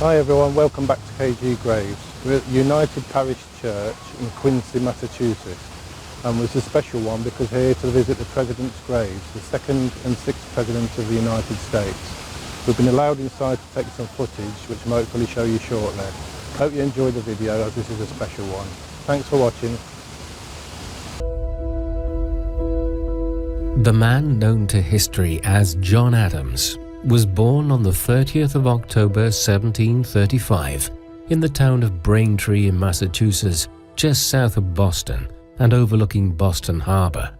Hi everyone, welcome back to KG Graves. We're at United Parish Church in Quincy, Massachusetts, and it's a special one because we're here to visit the President's graves, the 2nd and 6th Presidents of the United States. We've been allowed inside to take some footage, which I'll hopefully show you shortly. Hope you enjoy the video as this is a special one. Thanks for watching. The man known to history as John Adams was born on the 30th of October 1735 in the town of Braintree in Massachusetts, just south of Boston and overlooking Boston Harbor.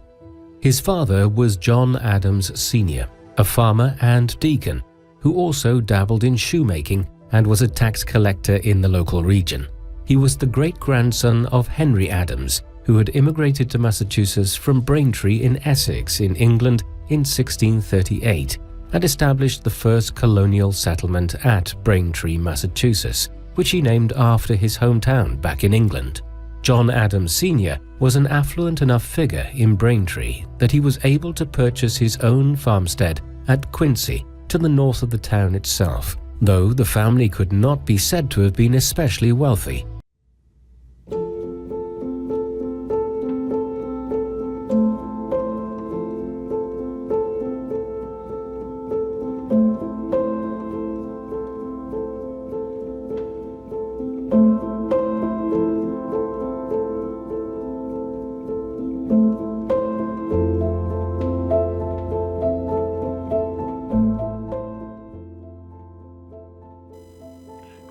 His father was John Adams Sr., a farmer and deacon who also dabbled in shoemaking and was a tax collector in the local region. He was the great-grandson of Henry Adams, who had immigrated to Massachusetts from Braintree in Essex in England in 1638 and established the first colonial settlement at Braintree, Massachusetts, which he named after his hometown back in England. John Adams Sr. was an affluent enough figure in Braintree that he was able to purchase his own farmstead at Quincy to the north of the town itself, though the family could not be said to have been especially wealthy.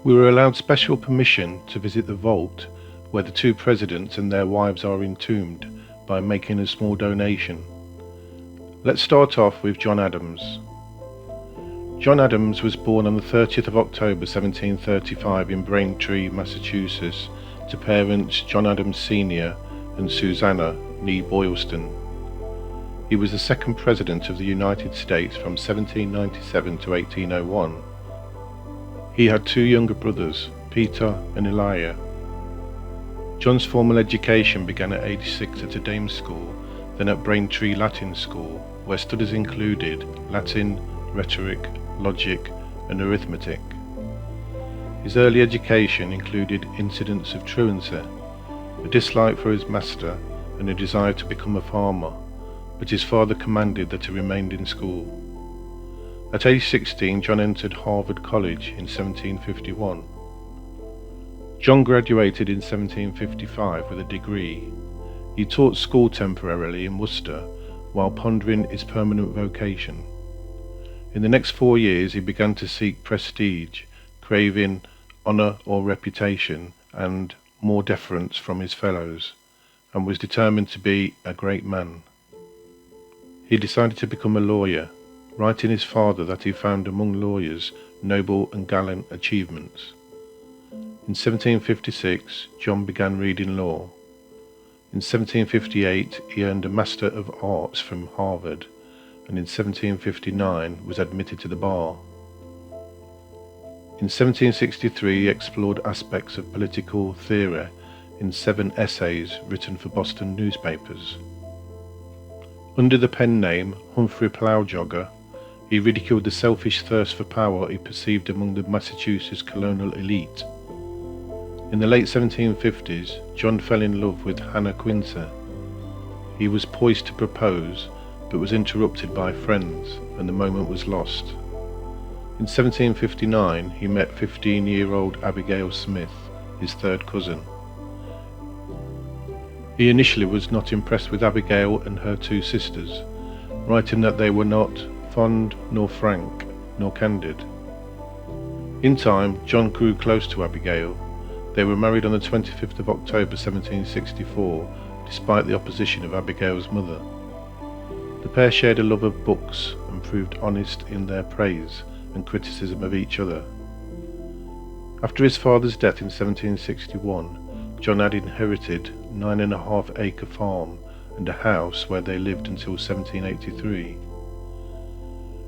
We were allowed special permission to visit the vault where the 2 presidents and their wives are entombed by making a small donation. Let's start off with John Adams. John Adams was born on the 30th of October 1735 in Braintree, Massachusetts, to parents John Adams Sr. and Susanna née Boylston. He was the 2nd President of the United States from 1797 to 1801. He had 2 younger brothers, Peter and Elijah. John's formal education began at age 6 at a dame's school, then at Braintree Latin School, where studies included Latin, rhetoric, logic and arithmetic. His early education included incidents of truancy, a dislike for his master and a desire to become a farmer, but his father commanded that he remained in school. At age 16, John entered Harvard College in 1751. John graduated in 1755 with a degree. He taught school temporarily in Worcester while pondering his permanent vocation. In the next 4 years, he began to seek prestige, craving honor or reputation and more deference from his fellows, and was determined to be a great man. He decided to become a lawyer, writing his father that he found among lawyers noble and gallant achievements. In 1756, John began reading law. In 1758, he earned a Master of Arts from Harvard, and in 1759 was admitted to the bar. In 1763, he explored aspects of political theory in 7 essays written for Boston newspapers. Under the pen name Humphrey Plowjogger, he ridiculed the selfish thirst for power he perceived among the Massachusetts colonial elite. In the late 1750s, John fell in love with Hannah Quincy. He was poised to propose, but was interrupted by friends, and the moment was lost. In 1759, he met 15-year-old Abigail Smith, his 3rd cousin. He initially was not impressed with Abigail and her 2 sisters, writing that they were not fond, nor frank, nor candid. In time, John grew close to Abigail. They were married on the 25th of October 1764, despite the opposition of Abigail's mother. The pair shared a love of books and proved honest in their praise and criticism of each other. After his father's death in 1761, John had inherited 9.5-acre farm and a house where they lived until 1783.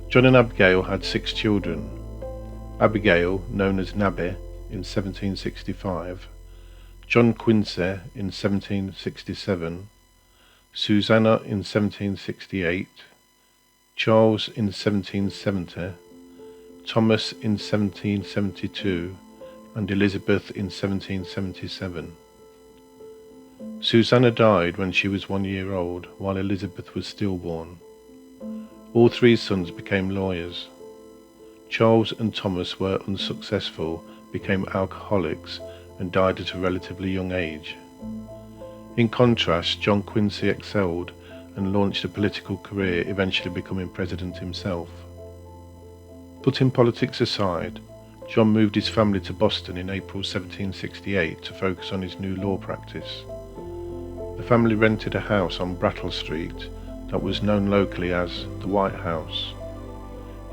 John and Abigail had 6 children. Abigail, known as Nabby, in 1765, John Quincy in 1767, Susanna in 1768, Charles in 1770, Thomas in 1772, and Elizabeth in 1777. Susanna died when she was 1 year old, while Elizabeth was stillborn. All three sons became lawyers. Charles and Thomas were unsuccessful, became alcoholics, and died at a relatively young age. In contrast, John Quincy excelled and launched a political career, eventually becoming president himself. Putting politics aside, John moved his family to Boston in April 1768 to focus on his new law practice. The family rented a house on Brattle Street that was known locally as the White House.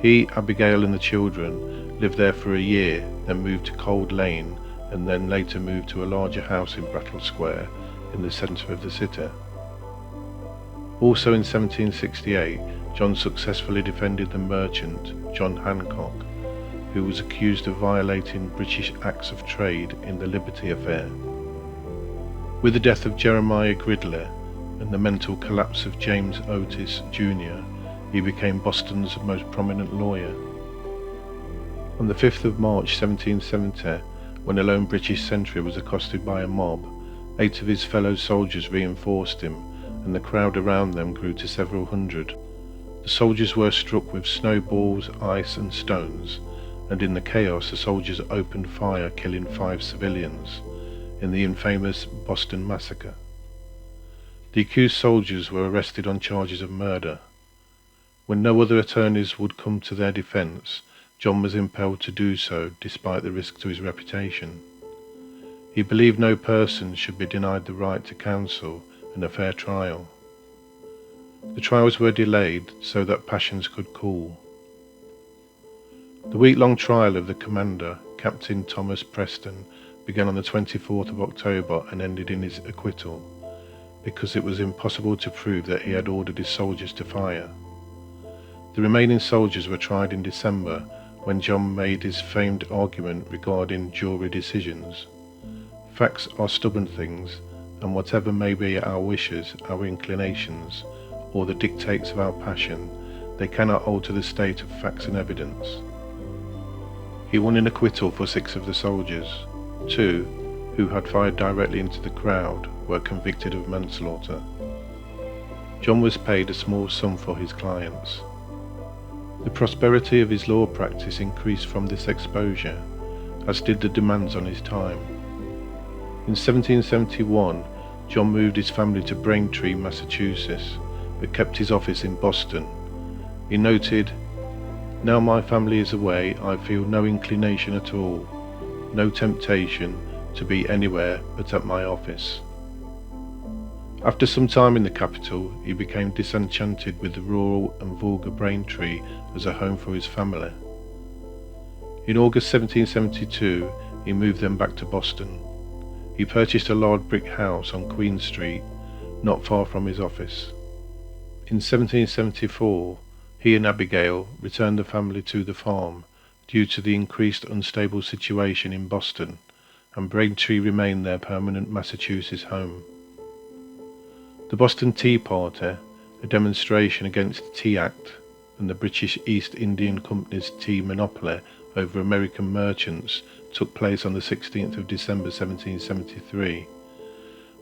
He, Abigail and the children lived there for a year, then moved to Cold Lane, and then later moved to a larger house in Brattle Square in the centre of the city. Also in 1768, John successfully defended the merchant John Hancock, who was accused of violating British Acts of Trade in the Liberty Affair. With the death of Jeremiah Gridley and the mental collapse of James Otis Jr., he became Boston's most prominent lawyer. On the 5th of March 1770, when a lone British sentry was accosted by a mob, 8 of his fellow soldiers reinforced him, and the crowd around them grew to several hundred. The soldiers were struck with snowballs, ice and stones, and in the chaos the soldiers opened fire, killing 5 civilians in the infamous Boston Massacre. The accused soldiers were arrested on charges of murder. When no other attorneys would come to their defence, John was impelled to do so despite the risk to his reputation. He believed no person should be denied the right to counsel and a fair trial. The trials were delayed so that passions could cool. The week-long trial of the commander, Captain Thomas Preston, began on the 24th of October and ended in his acquittal, because it was impossible to prove that he had ordered his soldiers to fire. The remaining soldiers were tried in December, when John made his famed argument regarding jury decisions. Facts are stubborn things, and whatever may be our wishes, our inclinations, or the dictates of our passion, they cannot alter the state of facts and evidence. He won an acquittal for 6 of the soldiers. 2, who had fired directly into the crowd, were convicted of manslaughter. John was paid a small sum for his clients. The prosperity of his law practice increased from this exposure, as did the demands on his time. In 1771, John moved his family to Braintree, Massachusetts, but kept his office in Boston. He noted, "Now my family is away, I feel no inclination at all, no temptation to be anywhere but at my office." After some time in the capital, he became disenchanted with the rural and vulgar Braintree as a home for his family. In August 1772, he moved them back to Boston. He purchased a large brick house on Queen Street, not far from his office. In 1774, he and Abigail returned the family to the farm due to the increased unstable situation in Boston, and Braintree remained their permanent Massachusetts home. The Boston Tea Party, a demonstration against the Tea Act and the British East Indian Company's tea monopoly over American merchants, took place on the 16th of December 1773.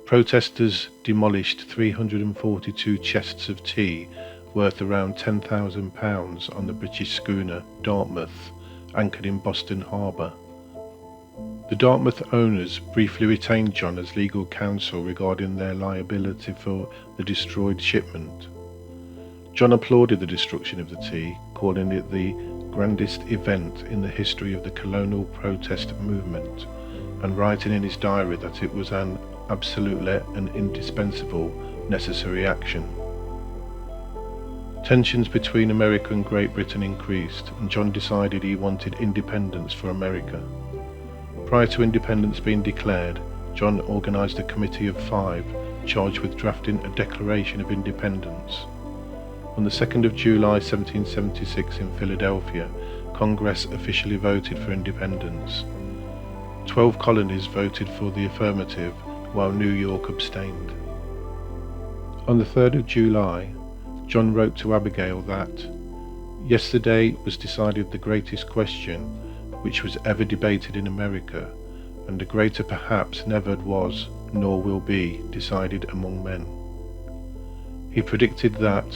Protesters demolished 342 chests of tea worth around £10,000 on the British schooner Dartmouth, anchored in Boston Harbour. The Dartmouth owners briefly retained John as legal counsel regarding their liability for the destroyed shipment. John applauded the destruction of the tea, calling it the grandest event in the history of the colonial protest movement, and writing in his diary that it was an absolutely and indispensable necessary action. Tensions between America and Great Britain increased, and John decided he wanted independence for America. Prior to independence being declared, John organised a committee of 5 charged with drafting a Declaration of Independence. On the 2nd of July 1776 in Philadelphia, Congress officially voted for independence. 12 colonies voted for the affirmative, while New York abstained. On the 3rd of July, John wrote to Abigail that, Yesterday was decided the greatest question which was ever debated in America, and a greater perhaps never was, nor will be, decided among men. He predicted that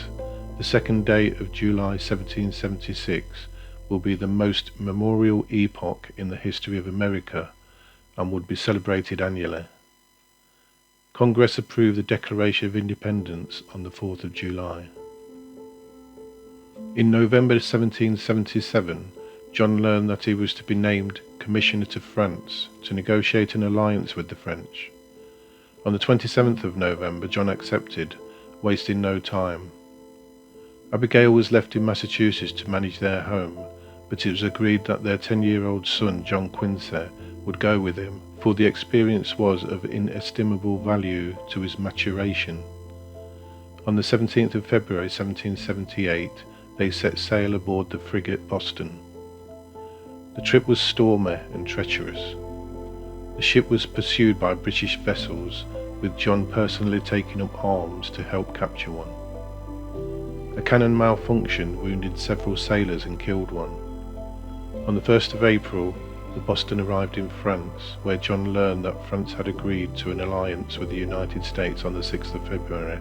the 2nd day of July 1776 will be the most memorial epoch in the history of America and would be celebrated annually. Congress approved the Declaration of Independence on the 4th of July. In November 1777, John learned that he was to be named Commissioner to France to negotiate an alliance with the French. On the 27th of November, John accepted, wasting no time. Abigail was left in Massachusetts to manage their home, but it was agreed that their 10-year-old son, John Quincy, would go with him, for the experience was of inestimable value to his maturation. On the 17th of February 1778, they set sail aboard the frigate Boston. The trip was stormy and treacherous. The ship was pursued by British vessels, with John personally taking up arms to help capture one. A cannon malfunction wounded several sailors and killed one. On the 1st of April, the Boston arrived in France, where John learned that France had agreed to an alliance with the United States on the 6th of February.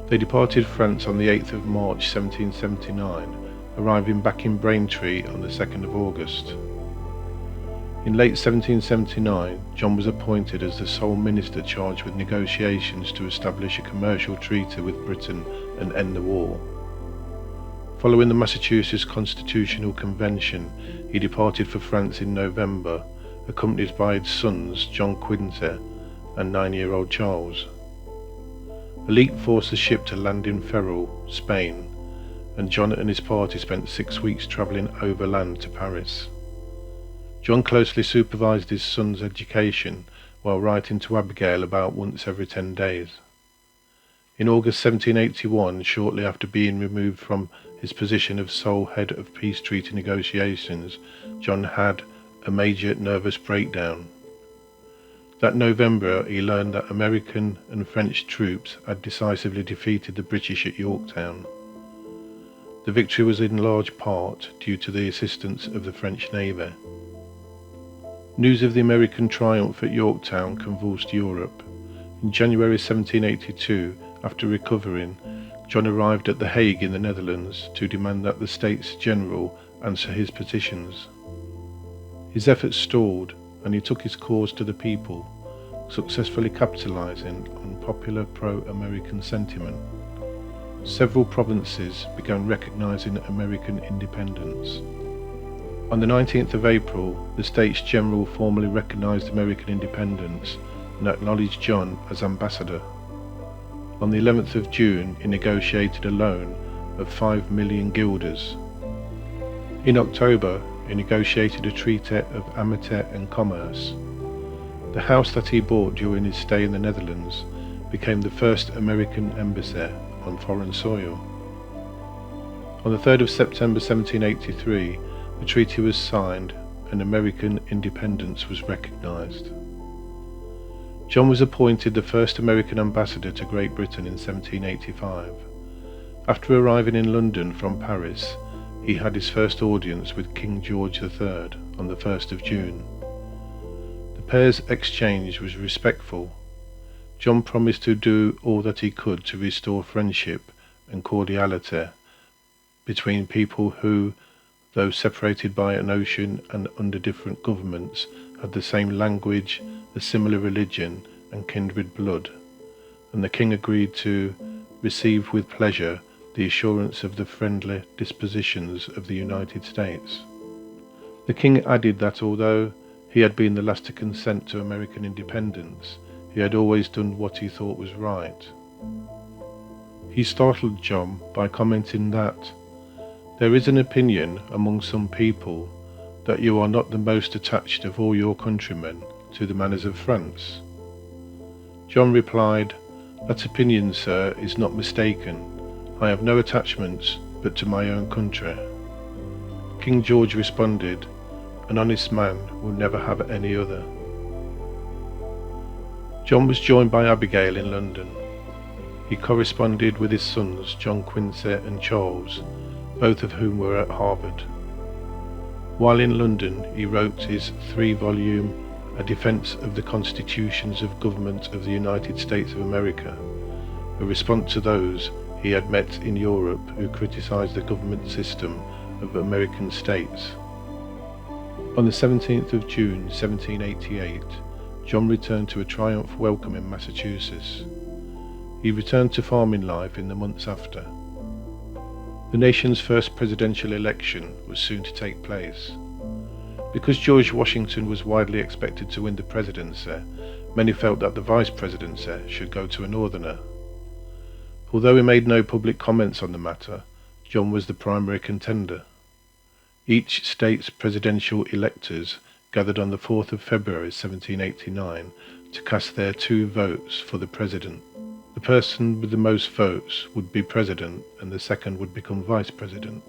They departed France on the 8th of March 1779, arriving back in Braintree on the 2nd of August. In late 1779, John was appointed as the sole minister charged with negotiations to establish a commercial treaty with Britain and end the war. Following the Massachusetts Constitutional Convention, he departed for France in November, accompanied by his sons John Quincy and 9-year-old Charles. A leak forced the ship to land in Ferrol, Spain, and John and his party spent 6 weeks travelling overland to Paris. John closely supervised his son's education while writing to Abigail about once every 10 days. In August 1781, shortly after being removed from his position of sole head of peace treaty negotiations, John had a major nervous breakdown. That November, he learned that American and French troops had decisively defeated the British at Yorktown. The victory was in large part due to the assistance of the French Navy. News of the American triumph at Yorktown convulsed Europe. In January 1782, after recovering, John arrived at The Hague in the Netherlands to demand that the States General answer his petitions. His efforts stalled, and he took his cause to the people, successfully capitalizing on popular pro-American sentiment. Several provinces began recognizing American independence. On the 19th of April, the States General formally recognized American independence and acknowledged John as ambassador. On the 11th of June, he negotiated a loan of 5 million guilders. In October, he negotiated a treaty of amity and commerce. The house that he bought during his stay in the Netherlands became the first American embassy on foreign soil. On the 3rd of September 1783, the treaty was signed and American independence was recognized. John was appointed the first American ambassador to Great Britain in 1785. After arriving in London from Paris, he had his first audience with King George III on the 1st of June. The pair's exchange was respectful. John promised to do all that he could to restore friendship and cordiality between people who, though separated by an ocean and under different governments, had the same language, a similar religion, and kindred blood, and the king agreed to receive with pleasure the assurance of the friendly dispositions of the United States. The king added that although he had been the last to consent to American independence, he had always done what he thought was right. He startled John by commenting that there is an opinion among some people that you are not the most attached of all your countrymen to the manners of France. John replied, "That opinion, sir, is not mistaken. I have no attachments but to my own country." King George responded, "An honest man will never have any other." John was joined by Abigail in London. He corresponded with his sons, John Quincy and Charles, both of whom were at Harvard. While in London, he wrote his 3-volume A Defense of the Constitutions of Government of the United States of America, a response to those he had met in Europe who criticized the government system of American states. On the 17th of June 1788, John returned to a triumph welcome in Massachusetts. He returned to farming life in the months after. The nation's first presidential election was soon to take place. Because George Washington was widely expected to win the presidency, many felt that the vice presidency should go to a northerner. Although he made no public comments on the matter, John was the primary contender. Each state's presidential electors gathered on the 4th of February 1789 to cast their 2 votes for the president. The person with the most votes would be president, and the second would become vice president.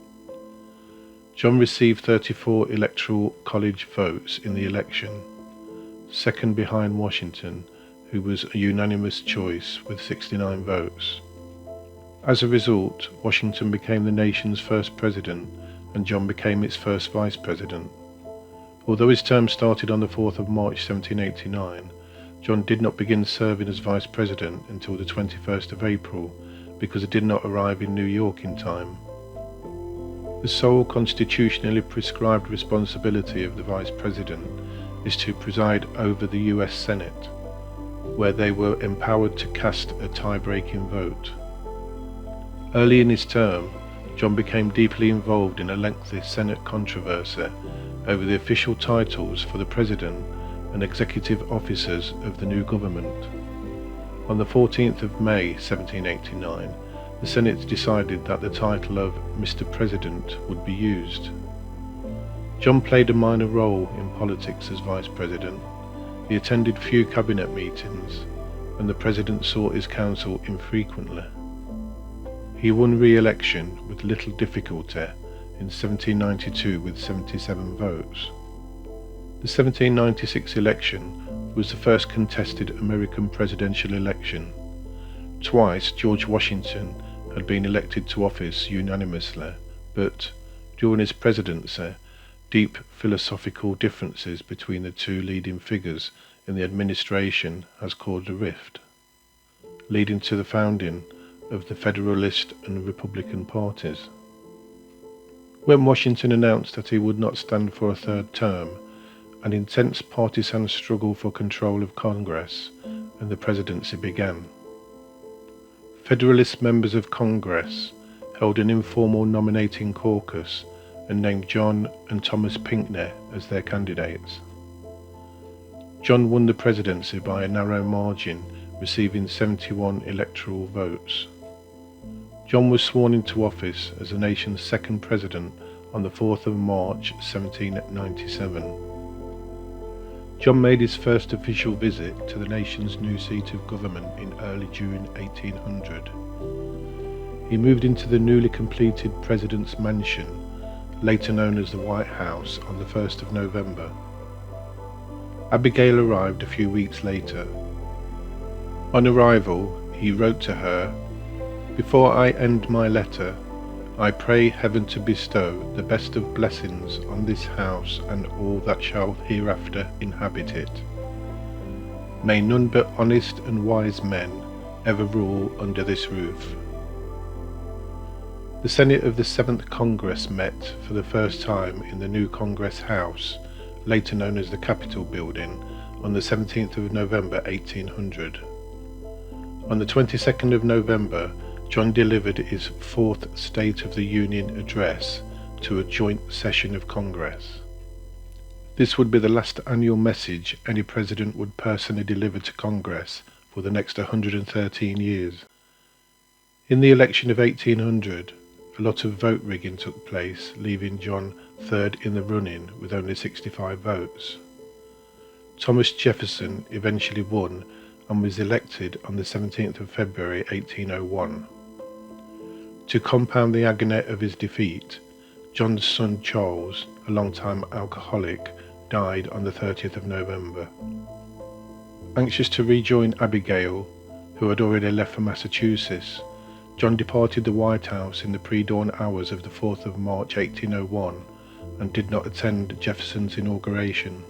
John received 34 electoral college votes in the election, second behind Washington, who was a unanimous choice with 69 votes. As a result, Washington became the nation's first president, and John became its first vice president. Although his term started on the 4th of March 1789, John did not begin serving as vice president until the 21st of April because he did not arrive in New York in time. The sole constitutionally prescribed responsibility of the vice president is to preside over the US Senate, where they were empowered to cast a tie-breaking vote. Early in his term, John became deeply involved in a lengthy Senate controversy over the official titles for the president and executive officers of the new government. On the 14th of May 1789, the Senate decided that the title of Mr. President would be used. John played a minor role in politics as vice president. He attended few cabinet meetings, and the president sought his counsel infrequently. He won re-election with little difficulty in 1792 with 77 votes. The 1796 election was the first contested American presidential election. Twice George Washington had been elected to office unanimously, but during his presidency, deep philosophical differences between the 2 leading figures in the administration has caused a rift, leading to the founding of the Federalist and Republican parties. When Washington announced that he would not stand for a 3rd term, an intense partisan struggle for control of Congress and the presidency began. Federalist members of Congress held an informal nominating caucus and named John and Thomas Pinckney as their candidates. John won the presidency by a narrow margin, receiving 71 electoral votes. John was sworn into office as the nation's 2nd president on the 4th of March 1797. John made his first official visit to the nation's new seat of government in early June 1800. He moved into the newly completed President's Mansion, later known as the White House, on the 1st of November. Abigail arrived a few weeks later. On arrival, he wrote to her, "Before I end my letter, I pray heaven to bestow the best of blessings on this house and all that shall hereafter inhabit it. May none but honest and wise men ever rule under this roof." The Senate of the 7th Congress met for the first time in the new Congress House, later known as the Capitol Building, on the 17th of November 1800. On the 22nd of November, John delivered his 4th State of the Union address to a joint session of Congress. This would be the last annual message any president would personally deliver to Congress for the next 113 years. In the election of 1800, a lot of vote rigging took place, leaving John 3rd in the running with only 65 votes. Thomas Jefferson eventually won and was elected on the 17th of February 1801. To compound the agony of his defeat, John's son Charles, a long-time alcoholic, died on the 30th of November. Anxious to rejoin Abigail, who had already left for Massachusetts, John departed the White House in the pre-dawn hours of the 4th of March 1801 and did not attend Jefferson's inauguration.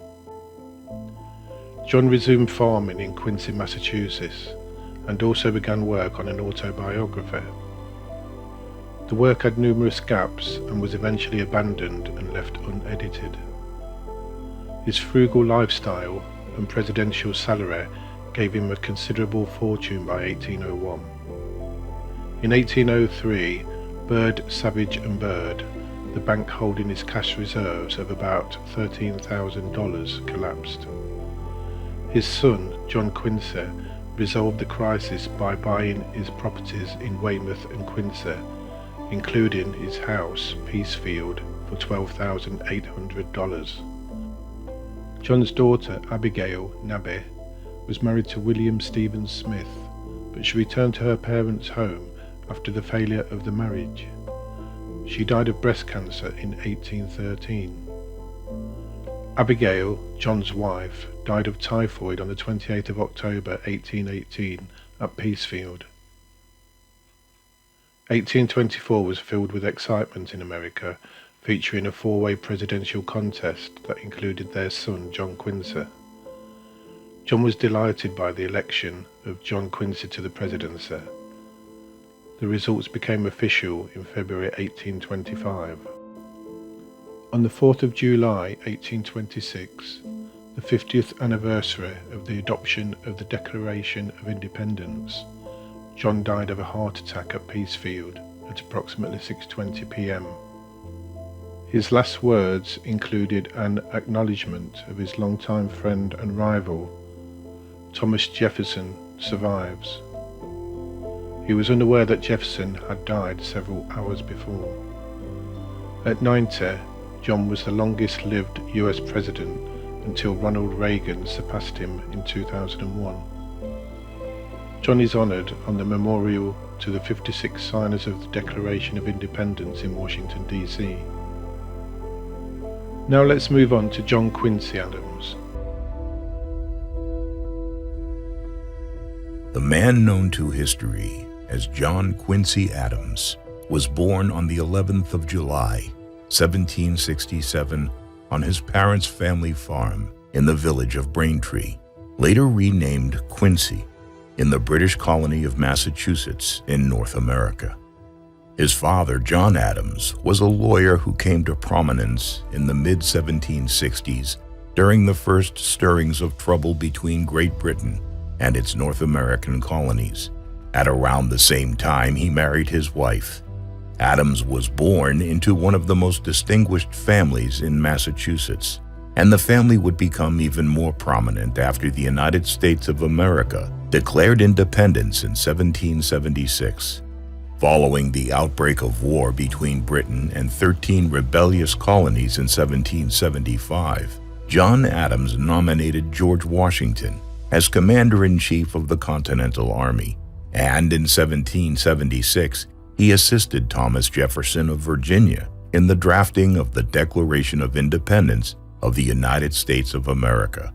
John resumed farming in Quincy, Massachusetts, and also began work on an autobiography. The work had numerous gaps and was eventually abandoned and left unedited. His frugal lifestyle and presidential salary gave him a considerable fortune by 1801. In 1803, Bird, Savage and Bird, the bank holding his cash reserves of about $13,000, collapsed. His son, John Quincy, resolved the crisis by buying his properties in Weymouth and Quincy, including his house, Peacefield, for $12,800. John's daughter, Abigail Nabby, was married to William Stephen Smith, but she returned to her parents' home after the failure of the marriage. She died of breast cancer in 1813. Abigail, John's wife, died of typhoid on the 28th of October 1818 at Peacefield. 1824 was filled with excitement in America, featuring a four-way presidential contest that included their son, John Quincy. John was delighted by the election of John Quincy to the presidency. The results became official in February 1825. On the 4th of July 1826, the 50th anniversary of the adoption of the Declaration of Independence, John died of a heart attack at Peacefield at approximately 6:20 p.m. His last words included an acknowledgement of his longtime friend and rival, Thomas Jefferson, survives. He was unaware that Jefferson had died several hours before. At 90, John was the longest-lived US president until Ronald Reagan surpassed him in 2001. John is honoured on the memorial to the 56 signers of the Declaration of Independence in Washington, D.C. Now let's move on to John Quincy Adams. The man known to history as John Quincy Adams was born on the 11th of July, 1767, on his parents' family farm in the village of Braintree, later renamed Quincy, in the British colony of Massachusetts in North America. His father, John Adams, was a lawyer who came to prominence in the mid-1760s during the first stirrings of trouble between Great Britain and its North American colonies. At around the same time, he married his wife. Adams was born into one of the most distinguished families in Massachusetts, and the family would become even more prominent after the United States of America declared independence in 1776. Following the outbreak of war between Britain and 13 rebellious colonies in 1775, John Adams nominated George Washington as Commander-in-Chief of the Continental Army, and in 1776, he assisted Thomas Jefferson of Virginia in the drafting of the Declaration of Independence of the United States of America.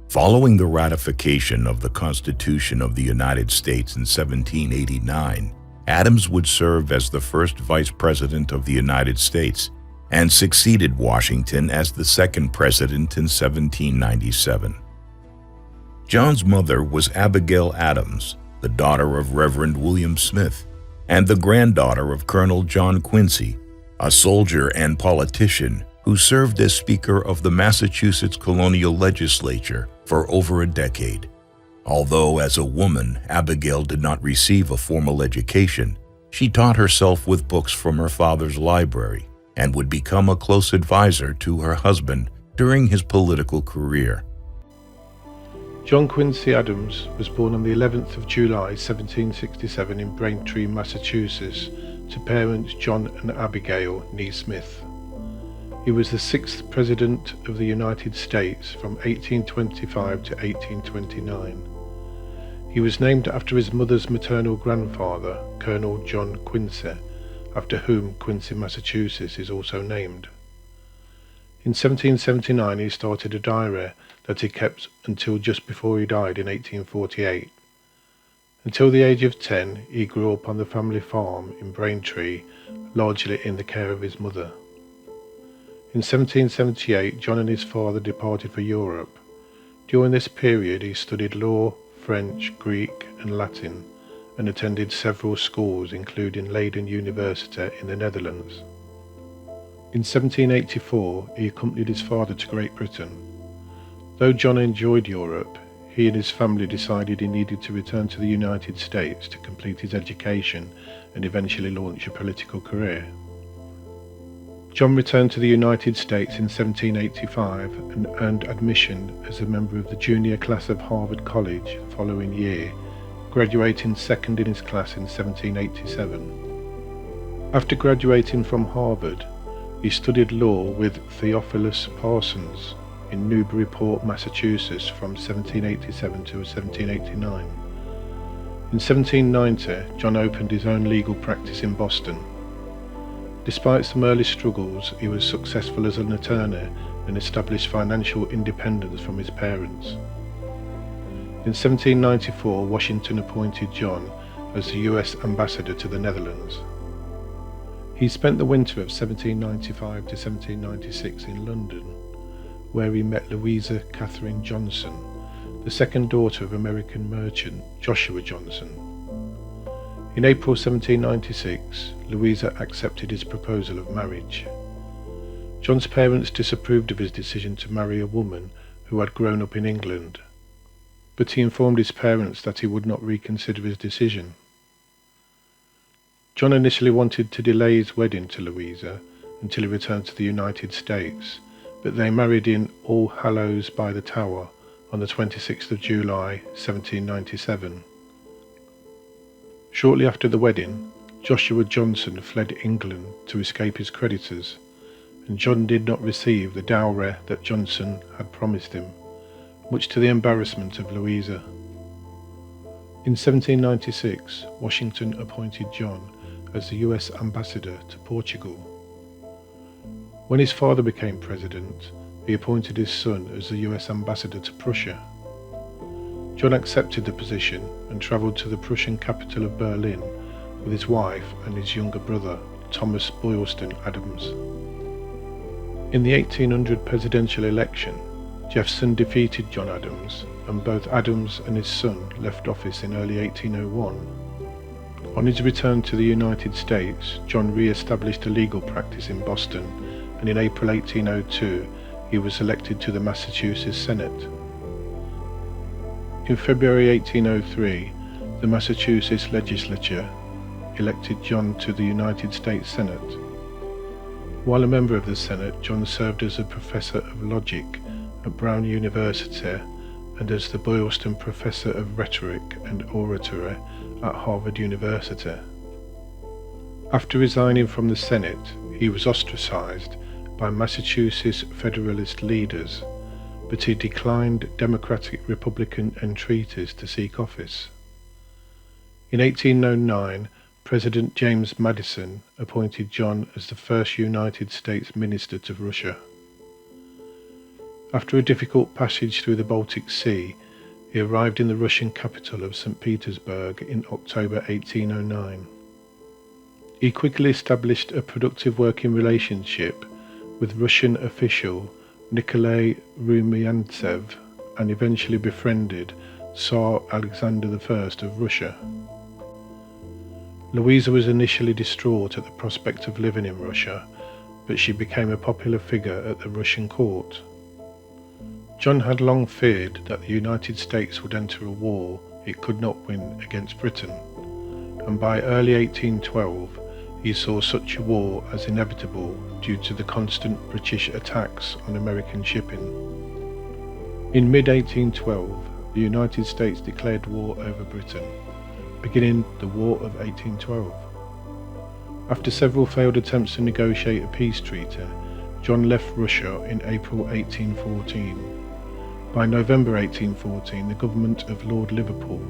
Following the ratification of the Constitution of the United States in 1789, Adams would serve as the first Vice President of the United States and succeeded Washington as the second president in 1797. John's mother was Abigail Adams, the daughter of Reverend William Smith, and the granddaughter of Colonel John Quincy, a soldier and politician who served as Speaker of the Massachusetts Colonial Legislature for over a decade. Although as a woman, Abigail did not receive a formal education, she taught herself with books from her father's library and would become a close advisor to her husband during his political career. John Quincy Adams was born on the 11th of July 1767 in Braintree, Massachusetts, to parents John and Abigail Nee Smith. He was the 6th President of the United States from 1825 to 1829. He was named after his mother's maternal grandfather, Colonel John Quincy, after whom Quincy, Massachusetts is also named. In 1779 he started a diary that he kept until just before he died in 1848. Until the age of 10, he grew up on the family farm in Braintree, largely in the care of his mother. In 1778, John and his father departed for Europe. During this period, he studied law, French, Greek, and Latin, and attended several schools, including Leiden University in the Netherlands. In 1784, he accompanied his father to Great Britain. Though John enjoyed Europe, he and his family decided he needed to return to the United States to complete his education and eventually launch a political career. John returned to the United States in 1785 and earned admission as a member of the junior class of Harvard College the following year, graduating second in his class in 1787. After graduating from Harvard, he studied law with Theophilus Parsons in Newburyport, Massachusetts from 1787 to 1789. In 1790, John opened his own legal practice in Boston. Despite some early struggles, he was successful as an attorney and established financial independence from his parents. In 1794, Washington appointed John as the US ambassador to the Netherlands. He spent the winter of 1795 to 1796 in London, where he met Louisa Catherine Johnson, the second daughter of American merchant Joshua Johnson. In April 1796, Louisa accepted his proposal of marriage. John's parents disapproved of his decision to marry a woman who had grown up in England, but he informed his parents that he would not reconsider his decision. John initially wanted to delay his wedding to Louisa until he returned to the United States, but they married in All Hallows by the Tower on the 26th of July, 1797. Shortly after the wedding, Joshua Johnson fled England to escape his creditors, and John did not receive the dowry that Johnson had promised him, much to the embarrassment of Louisa. In 1796, Washington appointed John as the US ambassador to Portugal. When his father became president, he appointed his son as the US ambassador to Prussia. John accepted the position and travelled to the Prussian capital of Berlin with his wife and his younger brother, Thomas Boylston Adams. In the 1800 presidential election, Jefferson defeated John Adams, and both Adams and his son left office in early 1801. On his return to the United States, John re-established a legal practice in Boston, and in April 1802 he was elected to the Massachusetts Senate. In February 1803, the Massachusetts legislature elected John to the United States Senate. While a member of the Senate, John served as a professor of logic at Brown University and as the Boylston Professor of Rhetoric and Oratory at Harvard University. After resigning from the Senate, he was ostracized by Massachusetts Federalist leaders, but he declined Democratic Republican entreaties to seek office. In 1809, President James Madison appointed John as the first United States minister to Russia. After a difficult passage through the Baltic Sea, he arrived in the Russian capital of St. Petersburg in October 1809. He quickly established a productive working relationship with Russian official Nikolai Rumyantsev and eventually befriended Tsar Alexander I of Russia. Louisa was initially distraught at the prospect of living in Russia, but she became a popular figure at the Russian court. John had long feared that the United States would enter a war it could not win against Britain, and by early 1812 he saw such a war as inevitable due to the constant British attacks on American shipping. In mid-1812, the United States declared war over Britain, beginning the War of 1812. After several failed attempts to negotiate a peace treaty, John left Russia in April 1814. By November 1814, the government of Lord Liverpool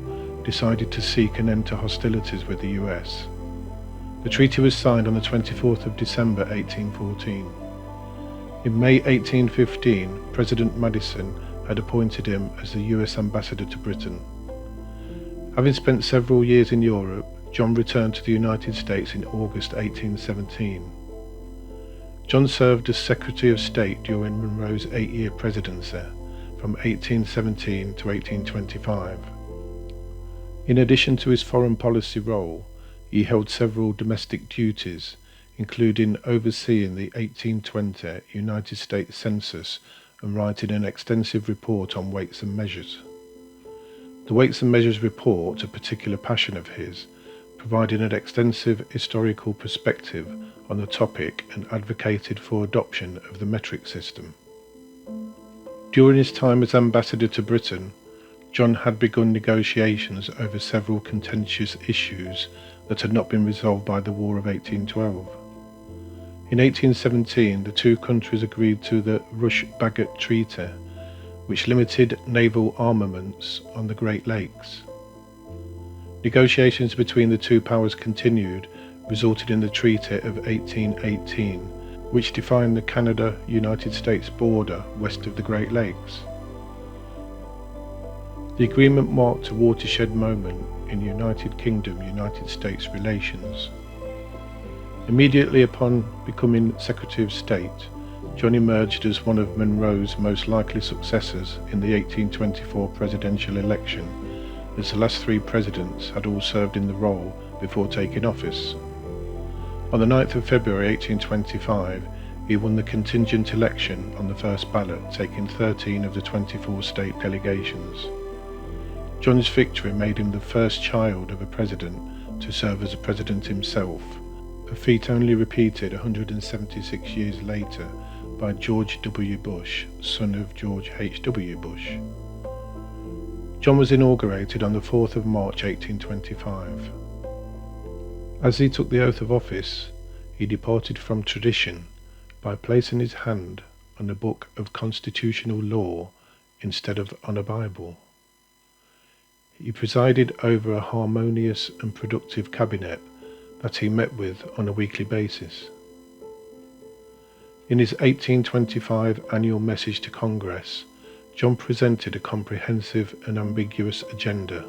decided to seek an end to hostilities with the US. The treaty was signed on the 24th of December 1814. In May 1815, President Madison had appointed him as the US ambassador to Britain. Having spent several years in Europe, John returned to the United States in August 1817. John served as Secretary of State during Monroe's 8-year presidency, from 1817 to 1825. In addition to his foreign policy role, he held several domestic duties, including overseeing the 1820 United States Census and writing an extensive report on weights and measures. The Weights and Measures report, a particular passion of his, provided an extensive historical perspective on the topic and advocated for adoption of the metric system. During his time as ambassador to Britain, John had begun negotiations over several contentious issues that had not been resolved by the War of 1812. In 1817, the two countries agreed to the Rush-Bagot Treaty, which limited naval armaments on the Great Lakes. Negotiations between the two powers continued, resulting in the Treaty of 1818, which defined the Canada-United States border west of the Great Lakes. The agreement marked a watershed moment in United Kingdom-United States relations. Immediately upon becoming Secretary of State, John emerged as one of Monroe's most likely successors in the 1824 presidential election, as the last three presidents had all served in the role before taking office. On the 9th of February 1825, he won the contingent election on the first ballot, taking 13 of the 24 state delegations. John's victory made him the first child of a president to serve as a president himself, a feat only repeated 176 years later by George W. Bush, son of George H.W. Bush. John was inaugurated on the 4th of March 1825. As he took the oath of office, he departed from tradition by placing his hand on a book of constitutional law instead of on a Bible. He presided over a harmonious and productive cabinet that he met with on a weekly basis. In his 1825 annual message to Congress, John presented a comprehensive and ambiguous agenda.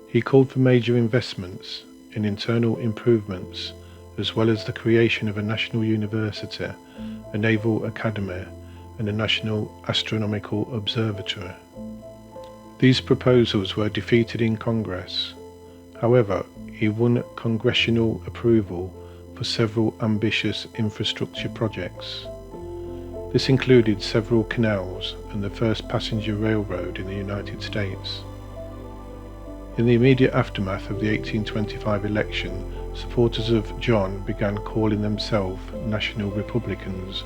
He called for major investments in internal improvements, as well as the creation of a national university, a naval academy, and a national astronomical observatory. These proposals were defeated in Congress. However, he won congressional approval for several ambitious infrastructure projects. This included several canals and the first passenger railroad in the United States. In the immediate aftermath of the 1825 election, supporters of John began calling themselves National Republicans,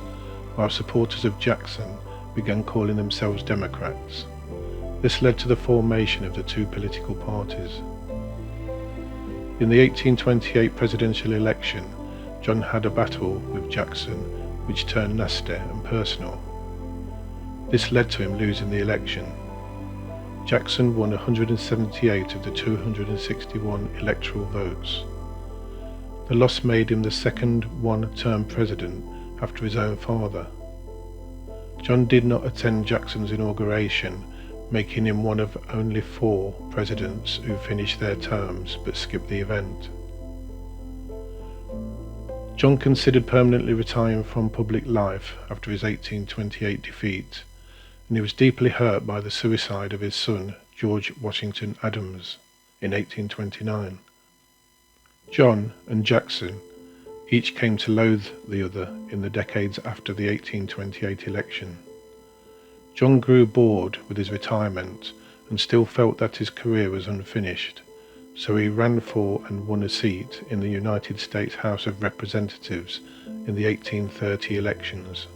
while supporters of Jackson began calling themselves Democrats. This led to the formation of the two political parties. In the 1828 presidential election, John had a battle with Jackson, which turned nasty and personal. This led to him losing the election. Jackson won 178 of the 261 electoral votes. The loss made him the second one-term president after his own father. John did not attend Jackson's inauguration, making him one of only 4 presidents who finished their terms but skipped the event. John considered permanently retiring from public life after his 1828 defeat, and he was deeply hurt by the suicide of his son, George Washington Adams, in 1829. John and Jackson each came to loathe the other in the decades after the 1828 election. John grew bored with his retirement and still felt that his career was unfinished, so he ran for and won a seat in the United States House of Representatives in the 1830 elections.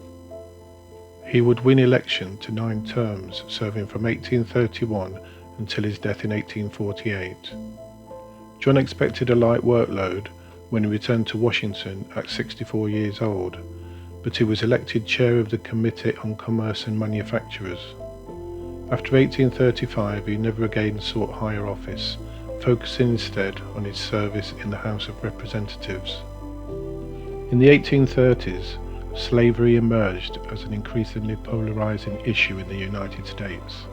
He would win election to 9 terms, serving from 1831 until his death in 1848. John expected a light workload when he returned to Washington at 64 years old, but he was elected chair of the Committee on Commerce and Manufacturers. After 1835, he never again sought higher office, focusing instead on his service in the House of Representatives. In the 1830s, slavery emerged as an increasingly polarizing issue in the United States.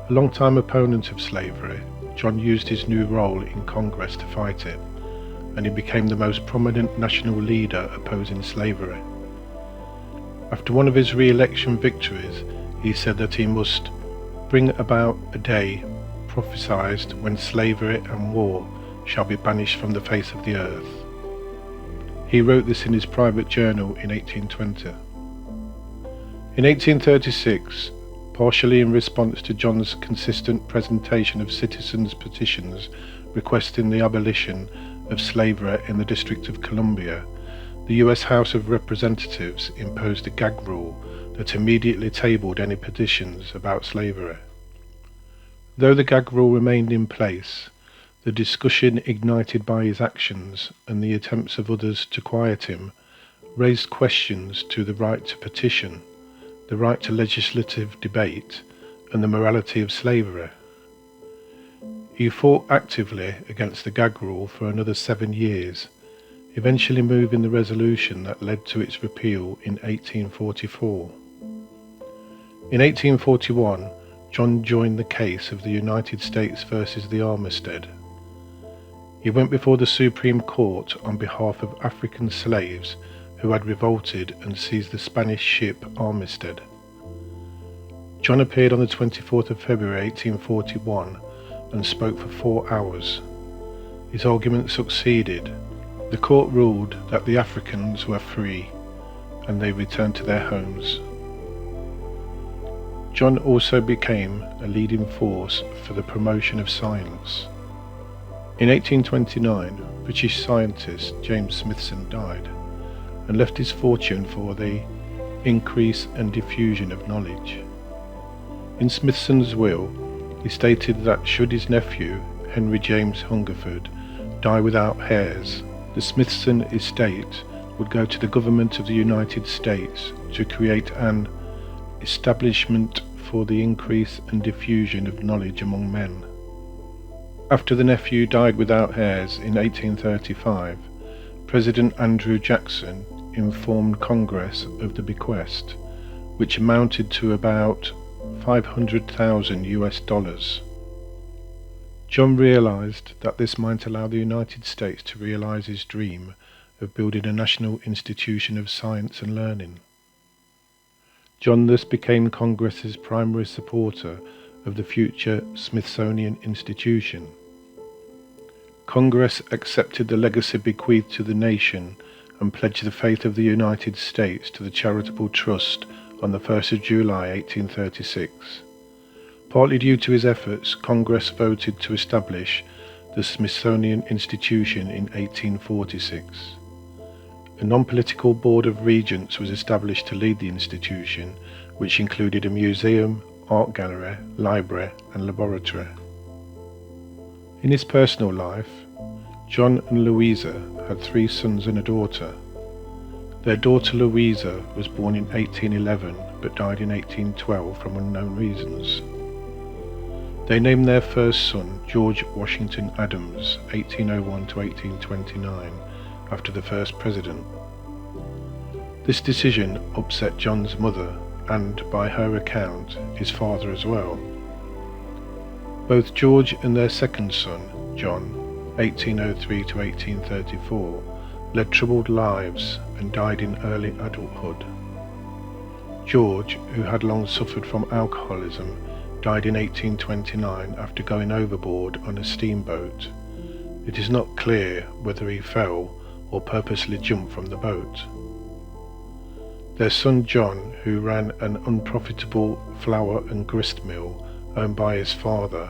A long-time opponent of slavery, John used his new role in Congress to fight it, and he became the most prominent national leader opposing slavery. After one of his re-election victories, he said that he must bring about a day prophesied when slavery and war shall be banished from the face of the earth. He wrote this in his private journal in 1820. In 1836, partially in response to John's consistent presentation of citizens' petitions requesting the abolition of slavery in the District of Columbia, the US House of Representatives imposed a gag rule that immediately tabled any petitions about slavery. Though the gag rule remained in place, the discussion ignited by his actions and the attempts of others to quiet him raised questions to the right to petition, the right to legislative debate, and the morality of slavery. He fought actively against the gag rule for another 7 years, eventually moving the resolution that led to its repeal in 1844. In 1841, John joined the case of the United States versus the Armistead. He went before the Supreme Court on behalf of African slaves who had revolted and seized the Spanish ship Armistead. John appeared on the 24th of February 1841 and spoke for 4 hours. His argument succeeded. The court ruled that the Africans were free and they returned to their homes. John also became a leading force for the promotion of science. In 1829, British scientist James Smithson died and left his fortune for the increase and diffusion of knowledge. In Smithson's will, he stated that should his nephew, Henry James Hungerford, die without heirs, the Smithson estate would go to the government of the United States to create an establishment for the increase and diffusion of knowledge among men. After the nephew died without heirs in 1835, President Andrew Jackson informed Congress of the bequest, which amounted to about $500,000. John realized that this might allow the United States to realize his dream of building a national institution of science and learning. John thus became Congress's primary supporter of the future Smithsonian Institution. Congress accepted the legacy bequeathed to the nation and pledged the faith of the United States to the charitable trust on the 1st of July 1836. Partly due to his efforts, Congress voted to establish the Smithsonian Institution in 1846. A non-political board of regents was established to lead the institution, which included a museum, art gallery, library, and laboratory. In his personal life, John and Louisa had 3 sons and a daughter. Their daughter Louisa was born in 1811 but died in 1812 from unknown reasons. They named their first son George Washington Adams, 1801 to 1829, after the first president. This decision upset John's mother and, by her account, his father as well. Both George and their second son, John, 1803 to 1834, led troubled lives and died in early adulthood. George, who had long suffered from alcoholism, died in 1829 after going overboard on a steamboat. It is not clear whether he fell or purposely jumped from the boat. Their son John, who ran an unprofitable flour and grist mill owned by his father,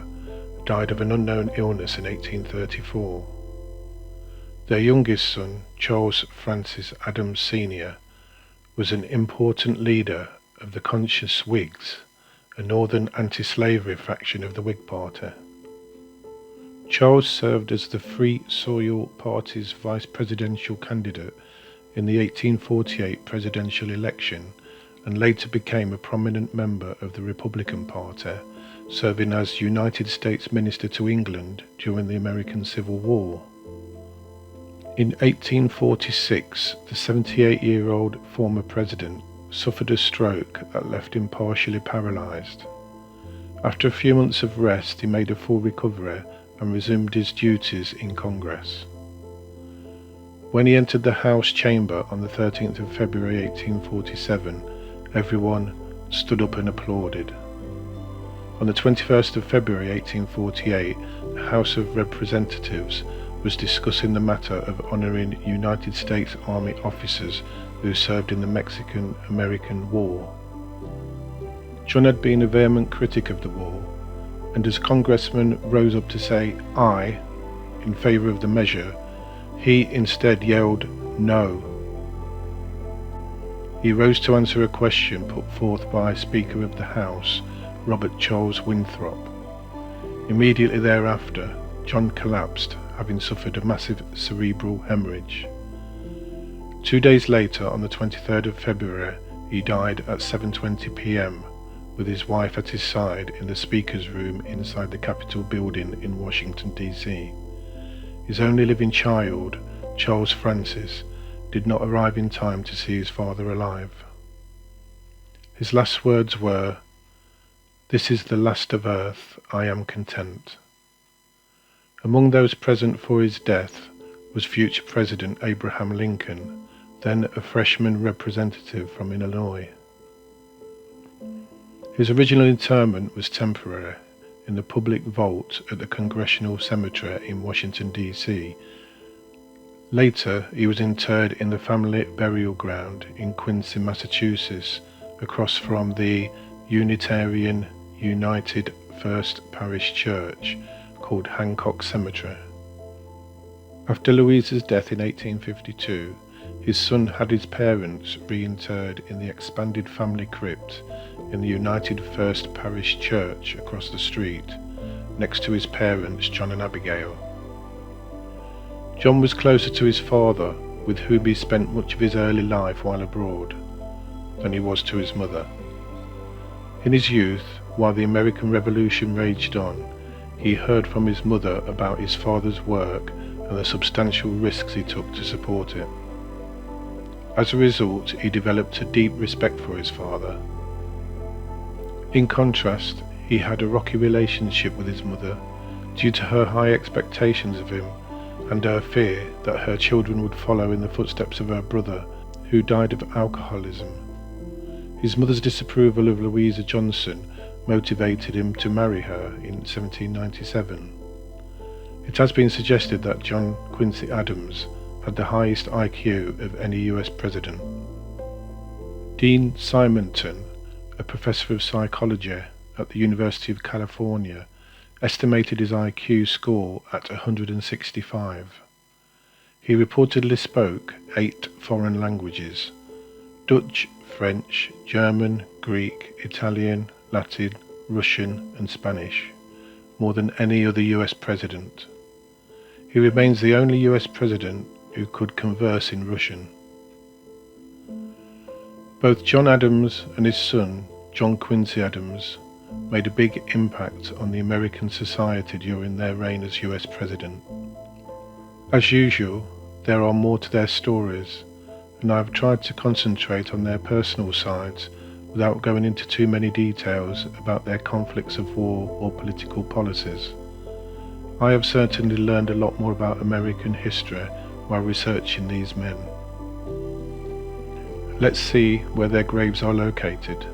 died of an unknown illness in 1834. Their youngest son, Charles Francis Adams Sr., was an important leader of the Conscious Whigs, a northern anti-slavery faction of the Whig Party. Charles served as the Free Soil Party's vice presidential candidate in the 1848 presidential election and later became a prominent member of the Republican Party, serving as United States Minister to England during the American Civil War. In 1846, the 78-year-old former president suffered a stroke that left him partially paralysed. After a few months of rest, he made a full recovery and resumed his duties in Congress. When he entered the House chamber on the 13th of February 1847, everyone stood up and applauded. On the 21st of February 1848, the House of Representatives was discussing the matter of honouring United States Army officers who served in the Mexican-American War. John had been a vehement critic of the war, and as congressmen rose up to say "Aye" in favour of the measure, he instead yelled "No." He rose to answer a question put forth by Speaker of the House, Robert Charles Winthrop. Immediately thereafter, John collapsed, having suffered a massive cerebral hemorrhage. 2 days later, on the 23rd of February, he died at 7:20 p.m. with his wife at his side in the Speaker's room inside the Capitol building in Washington, D.C. His only living child, Charles Francis, did not arrive in time to see his father alive. His last words were, "This is the last of earth, I am content." Among those present for his death was future President Abraham Lincoln, then a freshman representative from Illinois. His original interment was temporary in the public vault at the Congressional Cemetery in Washington, D.C. Later, he was interred in the family burial ground in Quincy, Massachusetts, across from the Unitarian United First Parish Church called Hancock Cemetery. After Louisa's death in 1852, his son had his parents reinterred in the expanded family crypt in the United First Parish Church across the street, next to his parents, John and Abigail. John was closer to his father, with whom he spent much of his early life while abroad, than he was to his mother. In his youth, while the American Revolution raged on, he heard from his mother about his father's work and the substantial risks he took to support it. As a result, he developed a deep respect for his father. In contrast, he had a rocky relationship with his mother due to her high expectations of him and her fear that her children would follow in the footsteps of her brother, who died of alcoholism. His mother's disapproval of Louisa Johnson motivated him to marry her in 1797. It has been suggested that John Quincy Adams had the highest IQ of any US president. Dean Simonton, a professor of psychology at the University of California, estimated his IQ score at 165. He reportedly spoke 8 foreign languages: Dutch, French, German, Greek, Italian, Latin, Russian, and Spanish, more than any other US president. He remains the only US president who could converse in Russian. Both John Adams and his son, John Quincy Adams, made a big impact on the American society during their reign as US president. As usual, there are more to their stories, and I have tried to concentrate on their personal sides without going into too many details about their conflicts of war or political policies. I have certainly learned a lot more about American history while researching these men. Let's see where their graves are located.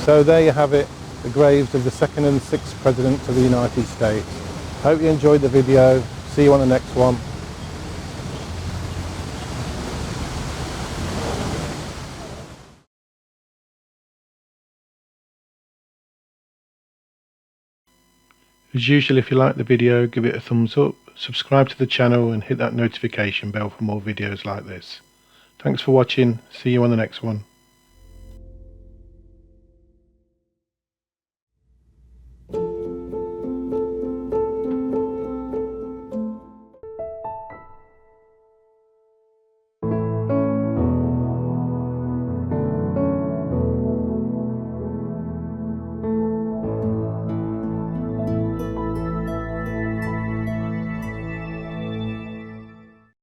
So there you have it, the graves of the 2nd and 6th Presidents of the United States. Hope you enjoyed the video. See you on the next one. As usual, if you like the video, give it a thumbs up, subscribe to the channel and hit that notification bell for more videos like this. Thanks for watching. See you on the next one.